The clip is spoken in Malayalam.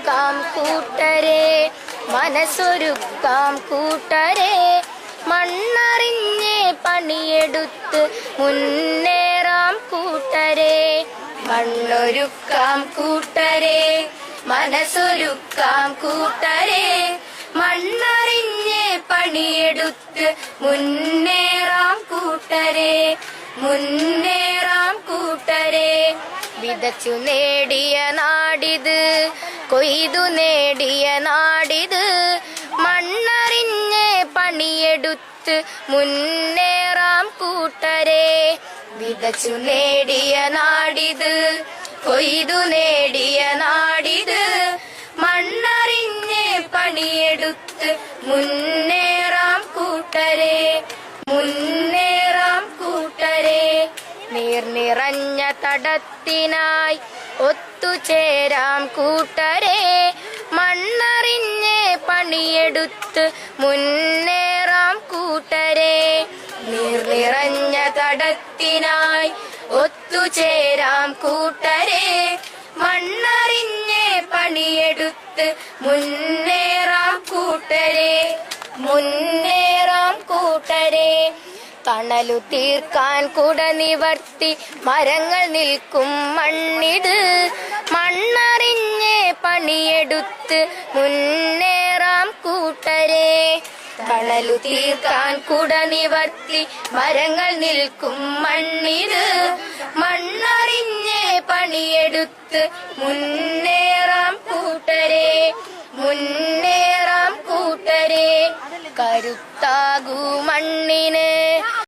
മനസ്സൊരുക്കാം കൂട്ടരെ, മനസ്സൊരുക്കാം കൂട്ടരെ, മണ്ണറിഞ്ഞ് പണിയെടുത്ത് മുന്നേറാം കൂട്ടരെ. മണ്ണൊരുക്കാം കൂട്ടരെ, മനസ്സൊരുക്കാം കൂട്ടരെ, മണ്ണറിഞ്ഞ് പണിയെടുത്ത് മുന്നേറാം കൂട്ടരെ, മുന്നേറാം കൂട്ടരെ. വിതച്ചു നേടിയ നാടിത്, കൊയ്തു നേടിയ നാടിത്, മണ്ണറിഞ്ഞ് പണിയെടുത്ത് മുന്നേറാം കൂട്ടരെ. വിതച്ചു നേടിയ നാടിത്, കൊയ്തു നേടിയ നാടിത്, മണ്ണറിഞ്ഞ് പണിയെടുത്ത് മുന്നേറാം കൂട്ടരെ, മുന്നേറാം കൂട്ടരെ. നീർ നിറഞ്ഞ തടത്തിനായി ഒത്തുചേരാം കൂട്ടരെ, മണ്ണറിഞ്ഞ് പണിയെടുത്ത് മുന്നേറാം കൂട്ടരെ. നീർ നിറഞ്ഞ തടത്തിനായി ഒത്തുചേരാം കൂട്ടരെ, മണ്ണറിഞ്ഞ് പണിയെടുത്ത് മുന്നേറാം കൂട്ടരെ, മുന്നേറാം കൂട്ടരെ. തണലു തീർക്കാൻ കുട നിവർത്തി മരങ്ങൾ നിൽക്കും മണ്ണിത്, മണ്ണറിഞ്ഞ് പണിയെടുത്ത് മുന്നേറാം കൂട്ടരെ. തണലു തീർക്കാൻ കുട നിവർത്തി മരങ്ങൾ നിൽക്കും മണ്ണിത്, മണ്ണറിഞ്ഞ് പണിയെടുത്ത് മുന്നേറാം കൂട്ടരെ, മുന്നേറാം കൂട്ടരെ. കരുത്താകൂ മണ്ണിന്